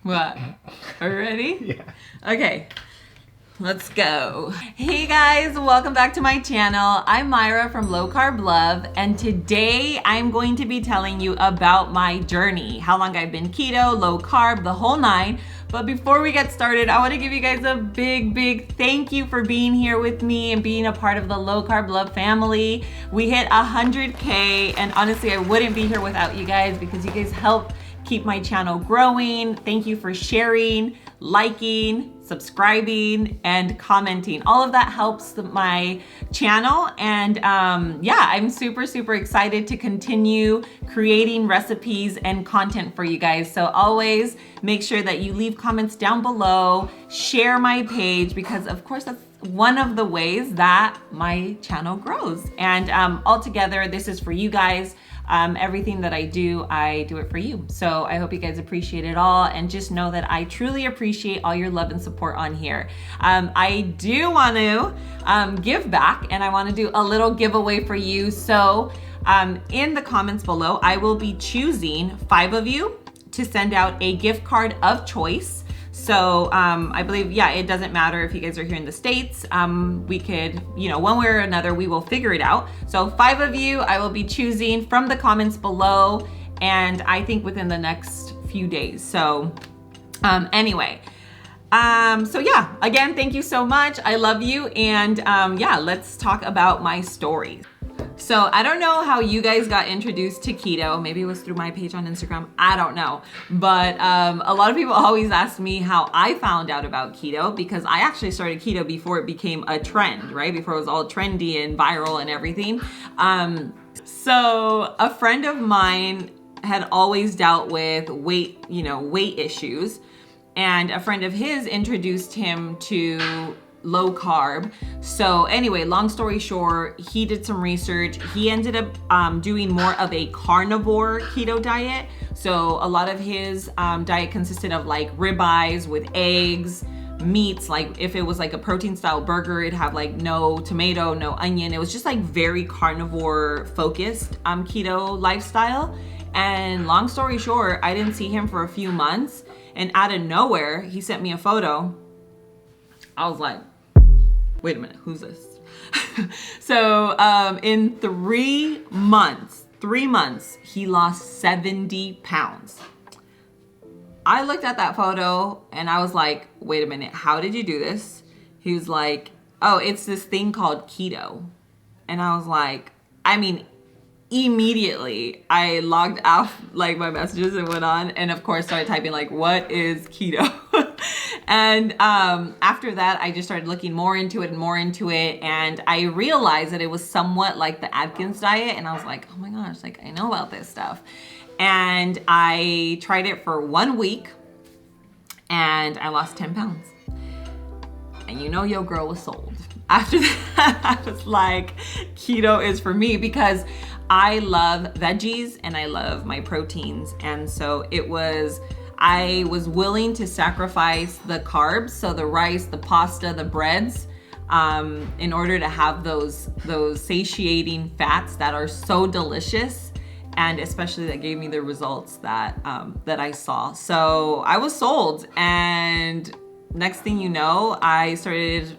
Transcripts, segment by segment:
What? Are you ready? Yeah. Okay, let's go. Hey guys, welcome back to my channel. I'm Myra from Low Carb Love, and today I'm going to be telling you about my journey, how long I've been keto, low carb, the whole nine. But before we get started, I want to give you guys a big thank you for being here with me and being a part of the Low Carb Love family. We hit 100K, and honestly, I wouldn't be here without you guys because you guys help keep my channel growing. Thank you for sharing, liking, subscribing, and commenting. All of that helps my channel. And yeah, I'm super excited to continue creating recipes and content for you guys. So always make sure that you leave comments down below, share my page, because of course that's one of the ways that my channel grows. And altogether, this is for you guys. Everything that I do it for you. So I hope you guys appreciate it all, and just know that I truly appreciate all your love and support on here. I do want to give back, and I want to do a little giveaway for you. So in the comments below, I will be choosing 5 of you to send out a gift card of choice. So I believe, yeah, it doesn't matter if you guys are here in the States. We could, one way or another, we will figure it out. So 5 of you, I will be choosing from the comments below, and I think within the next few days. So anyway, so yeah, again, thank you so much. I love you. And yeah, let's talk about my story. So I don't know how you guys got introduced to keto. Maybe it was through my page on Instagram. I don't know. But a lot of people always ask me how I found out about keto, because I actually started keto before it became a trend, right? Before it was all trendy and viral and everything. So a friend of mine had always dealt with weight issues. And a friend of his introduced him to low carb. So anyway, long story short, he did some research. He ended up doing more of a carnivore keto diet. So a lot of his diet consisted of like ribeyes with eggs, meats. Like if it was like a protein style burger, it'd have like no tomato, no onion. It was just like very carnivore focused keto lifestyle. And long story short, I didn't see him for a few months, and out of nowhere, he sent me a photo. I was like, wait a minute, who's this? So in 3 months, he lost 70 pounds. I looked at that photo and I was like, wait a minute, how did you do this? He was like, oh, it's this thing called keto. And I was like, immediately I logged out like my messages and went on, and of course started typing like, what is keto? And after that, I just started looking more into it, and I realized that it was somewhat like the Atkins diet, and I was like, oh my gosh, like I know about this stuff. And I tried it for 1 week, and I lost 10 pounds. And your girl was sold. After that, I was like, keto is for me, because I love veggies and I love my proteins. And so I was willing to sacrifice the carbs, so the rice, the pasta, the breads, in order to have those satiating fats that are so delicious, and especially that gave me the results that I saw. So I was sold, and next thing you know, I started,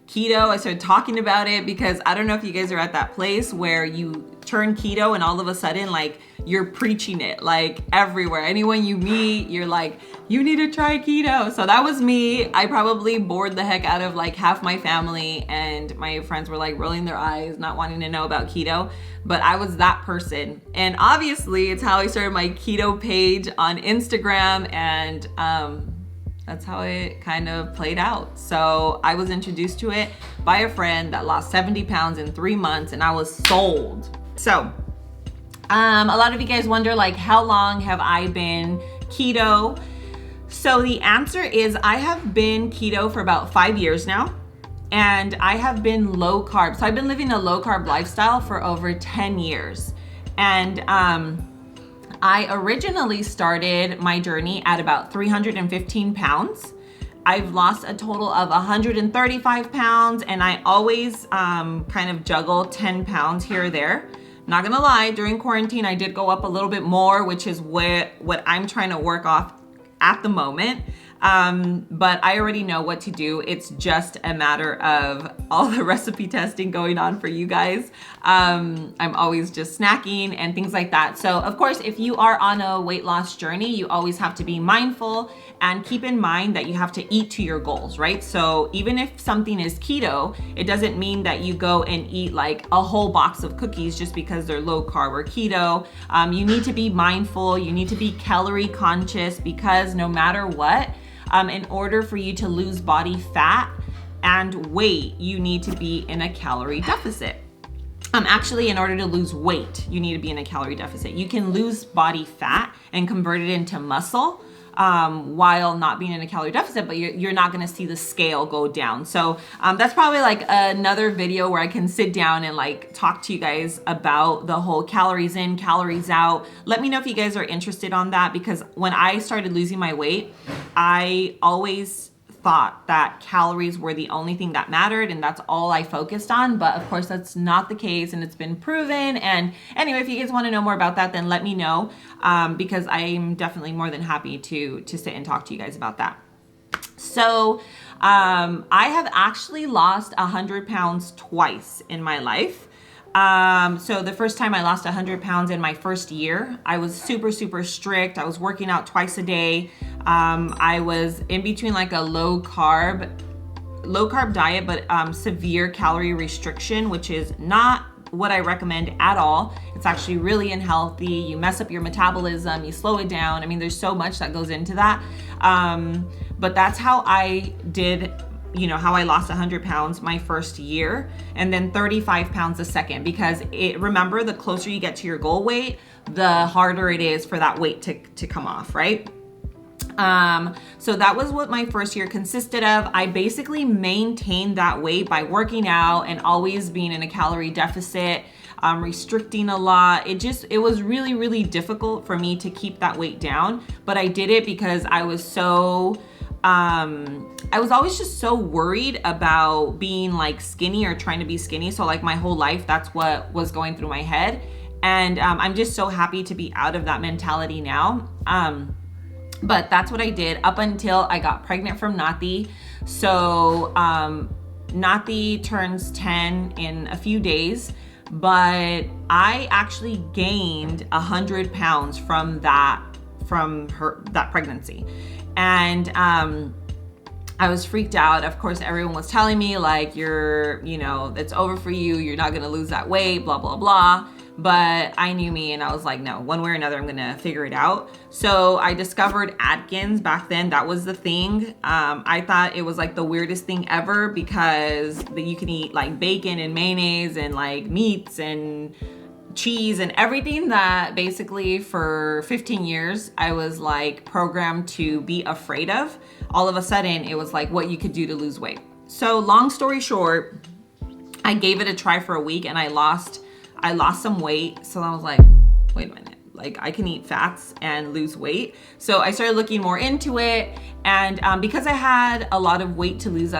keto. I started talking about it, because I don't know if you guys are at that place where you turn keto and all of a sudden like you're preaching it like everywhere. Anyone you meet, you're like, you need to try keto. So that was me. I probably bored the heck out of like half my family, and my friends were like rolling their eyes, not wanting to know about keto. But I was that person. And obviously it's how I started my keto page on Instagram, and that's how it kind of played out. So I was introduced to it by a friend that lost 70 pounds in 3 months, and I was sold. So a lot of you guys wonder, like, how long have I been keto? So the answer is I have been keto for about 5 years now, and I have been low carb. So I've been living a low carb lifestyle for over 10 years. And I originally started my journey at about 315 pounds. I've lost a total of 135 pounds, and I always kind of juggle 10 pounds here or there. Not gonna lie, during quarantine, I did go up a little bit more, which is what I'm trying to work off at the moment. But I already know what to do. It's just a matter of all the recipe testing going on for you guys. I'm always just snacking and things like that. So of course, if you are on a weight loss journey, you always have to be mindful and keep in mind that you have to eat to your goals, right? So even if something is keto, it doesn't mean that you go and eat like a whole box of cookies just because they're low carb or keto. You need to be mindful. You need to be calorie conscious, because no matter what, in order for you to lose body fat and weight, you need to be in a calorie deficit. Actually, in order to lose weight, you need to be in a calorie deficit. You can lose body fat and convert it into muscle while not being in a calorie deficit, but you're not going to see the scale go down. So that's probably like another video where I can sit down and like talk to you guys about the whole calories in, calories out. Let me know if you guys are interested on that, because when I started losing my weight, I always thought that calories were the only thing that mattered and that's all I focused on. But of course that's not the case, and it's been proven. And anyway, if you guys want to know more about that, then let me know, because I'm definitely more than happy to sit and talk to you guys about that. So I have actually lost 100 pounds twice in my life. So the first time I lost 100 pounds in my first year, I was super, super strict. I was working out twice a day. I was in between like a low carb diet, but severe calorie restriction, which is not what I recommend at all. It's actually really unhealthy. You mess up your metabolism, you slow it down. I mean, there's so much that goes into that. But that's how I did, how I lost 100 pounds my first year, and then 35 pounds the second, because remember, the closer you get to your goal weight, the harder it is for that weight to come off, right? So that was what my first year consisted of. I basically maintained that weight by working out and always being in a calorie deficit, restricting a lot. It was really, really difficult for me to keep that weight down, but I did it because I was always just so worried about being like skinny or trying to be skinny. So like my whole life, that's what was going through my head. And I'm just so happy to be out of that mentality now. But that's what I did up until I got pregnant from Nathi. So Nathi turns 10 in a few days, but I actually gained 100 pounds from that pregnancy. And I was freaked out. Of course, everyone was telling me like, it's over for you. You're not gonna lose that weight, blah, blah, blah. But I knew me, and I was like, no, one way or another, I'm gonna figure it out. So I discovered Atkins back then. That was the thing. I thought it was like the weirdest thing ever, because you can eat like bacon and mayonnaise and like meats and cheese and everything that basically for 15 years I was like programmed to be afraid of. All of a sudden, it was like what you could do to lose weight. So long story short, I gave it a try for a week and I lost some weight. So I was like, wait a minute, like I can eat fats and lose weight. So I started looking more into it. And because I had a lot of weight to lose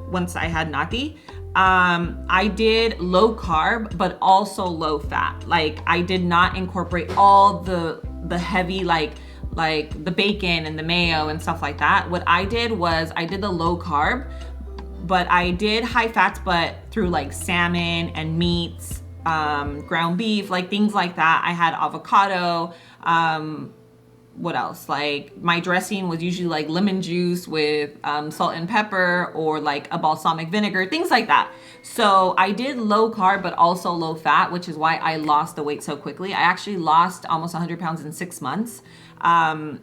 once I had Nathi, I did low carb, but also low fat. Like I did not incorporate all the heavy, like the bacon and the mayo and stuff like that. What I did was I did the low carb, but I did high fats, but through like salmon and meats, ground beef, like things like that. I had avocado. What else? Like my dressing was usually like lemon juice with salt and pepper, or like a balsamic vinegar, things like that. So I did low carb, but also low fat, which is why I lost the weight so quickly. I actually lost almost 100 pounds in 6 months,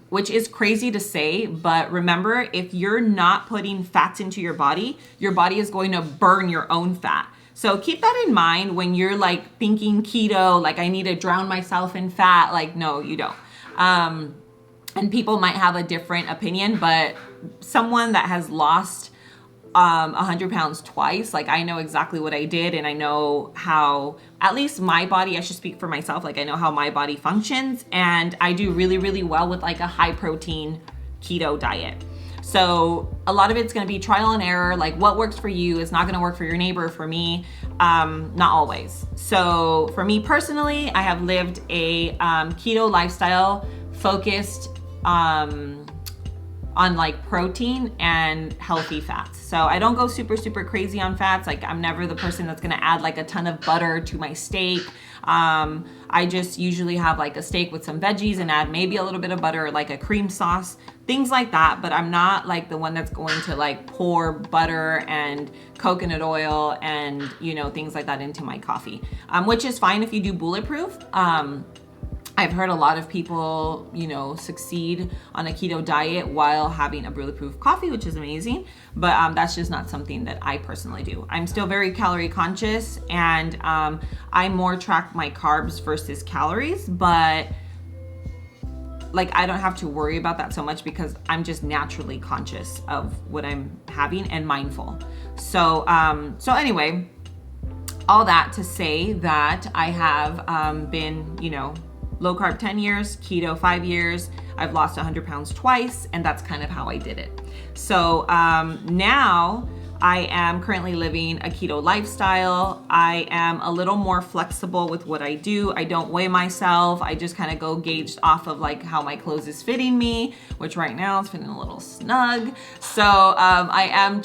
which is crazy to say. But remember, if you're not putting fats into your body is going to burn your own fat. So keep that in mind when you're like thinking keto, like I need to drown myself in fat. Like, no, you don't. And people might have a different opinion, but someone that has lost 100 pounds twice, like I know exactly what I did, and I know how, at least my body, I should speak for myself, like I know how my body functions, and I do really, really well with like a high protein keto diet. So a lot of it's going to be trial and error. Like what works for you is not going to work for your neighbor. For me, not always. So for me personally, I have lived a keto lifestyle focused on like protein and healthy fats. So I don't go super crazy on fats. Like I'm never the person that's gonna add like a ton of butter to my steak. I just usually have like a steak with some veggies and add maybe a little bit of butter or like a cream sauce, things like that. But I'm not like the one that's going to like pour butter and coconut oil and, you know, things like that into my coffee, which is fine if you do bulletproof. I've heard a lot of people, you know, succeed on a keto diet while having a bulletproof coffee, which is amazing. But that's just not something that I personally do. I'm still very calorie conscious, and I more track my carbs versus calories, but like I don't have to worry about that so much because I'm just naturally conscious of what I'm having and mindful. So anyway, all that to say that I have been, you know, low carb 10 years, keto 5 years. I've lost 100 pounds twice, and that's kind of how I did it. So now I am currently living a keto lifestyle. I am a little more flexible with what I do. I don't weigh myself. I just kind of go gauged off of like how my clothes is fitting me, which right now it's fitting a little snug. So I am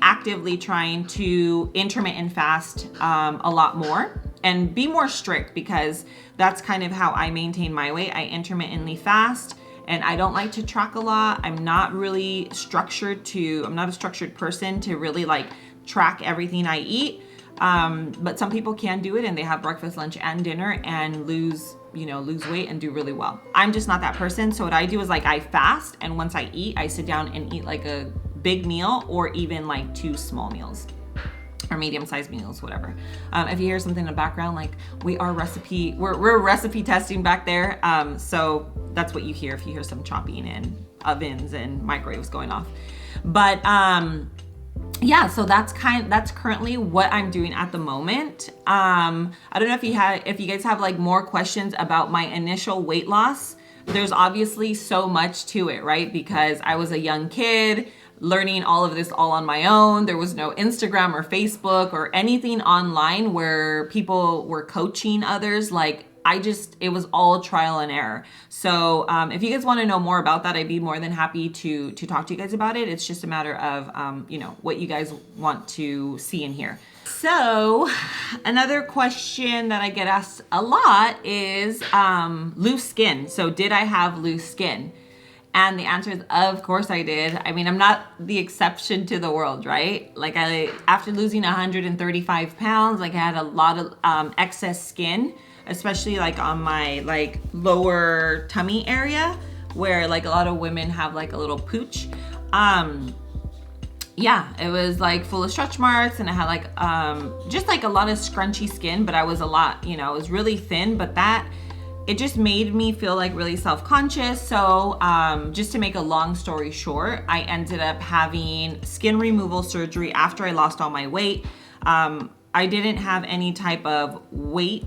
actively trying to intermittent fast a lot more and be more strict, because that's kind of how I maintain my weight. I intermittently fast, and I don't like to track a lot. I'm not a structured person to really like track everything I eat. But some people can do it, and they have breakfast, lunch, and dinner and lose weight and do really well. I'm just not that person. So what I do is like I fast, and once I eat, I sit down and eat like a big meal or even like 2 small meals or medium-sized meals, whatever. If you hear something in the background, like we're recipe testing back there. So that's what you hear if you hear some chopping and ovens and microwaves going off. But yeah, so that's currently what I'm doing at the moment. I don't know if you guys have like more questions about my initial weight loss. There's obviously so much to it, right? Because I was a young kid learning all of this all on my own. There was no Instagram or Facebook or anything online where people were coaching others. Like it was all trial and error. So if you guys want to know more about that, I'd be more than happy to talk to you guys about it. It's just a matter of, what you guys want to see and hear. So another question that I get asked a lot is loose skin. So did I have loose skin? And the answer is, of course I did. I mean, I'm not the exception to the world, right? Like after losing 135 pounds, like I had a lot of excess skin, especially like on my like lower tummy area where like a lot of women have like a little pooch. Yeah, it was like full of stretch marks, and I had like just like a lot of scrunchy skin, but I was it was really thin, but it just made me feel like really self-conscious. So just to make a long story short, I ended up having skin removal surgery after I lost all my weight. I didn't have any type of weight,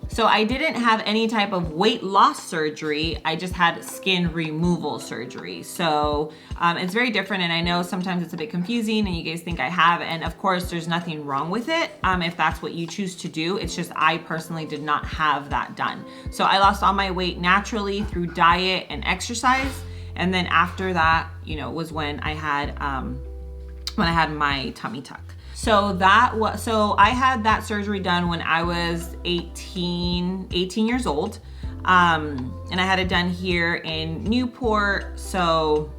so I didn't have any type of weight loss surgery. I just had skin removal surgery. So it's very different. And I know sometimes it's a bit confusing and you guys think I have, and of course there's nothing wrong with it. If that's what you choose to do, it's just, I personally did not have that done. So I lost all my weight naturally through diet and exercise. And then after that, was when I had my tummy tuck. So I had that surgery done when I was 18 years old. And I had it done here in Newport. So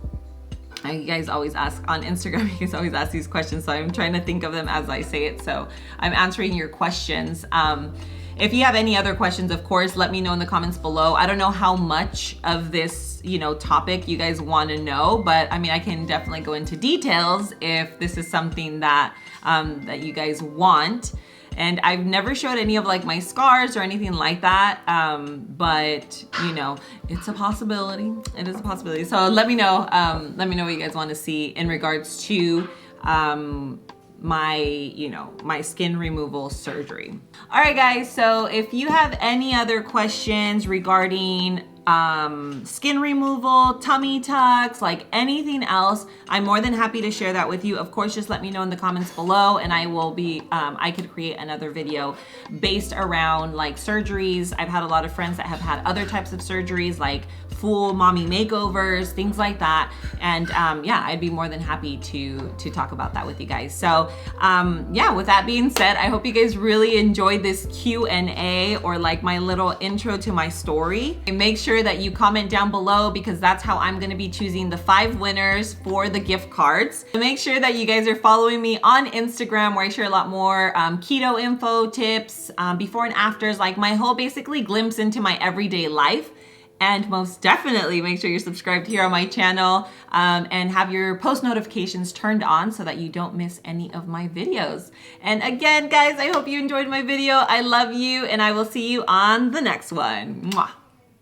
you guys always ask on Instagram, you guys always ask these questions. So I'm trying to think of them as I say it. So I'm answering your questions. If you have any other questions, of course, let me know in the comments below. I don't know how much of this, topic you guys want to know, but I mean, I can definitely go into details if this is something that you guys want. And I've never showed any of like my scars or anything like that. But it's a possibility. It is a possibility. So let me know what you guys want to see in regards to my skin removal surgery. All right, guys. So if you have any other questions regarding skin removal, tummy tucks, like anything else, I'm more than happy to share that with you. Of course, just let me know in the comments below, and I will be, I could create another video based around like surgeries. I've had a lot of friends that have had other types of surgeries, like full mommy makeovers, things like that. And yeah, I'd be more than happy to talk about that with you guys. So yeah, with that being said, I hope you guys really enjoyed this Q&A, or like my little intro to my story. And make sure that you comment down below, because that's how I'm gonna be choosing the 5 winners for the gift cards. So make sure that you guys are following me on Instagram, where I share a lot more keto info, tips, before and afters, like my whole basically glimpse into my everyday life. And most definitely make sure you're subscribed here on my channel, and have your post notifications turned on so that you don't miss any of my videos. And again, guys, I hope you enjoyed my video. I love you, and I will see you on the next one. Mwah.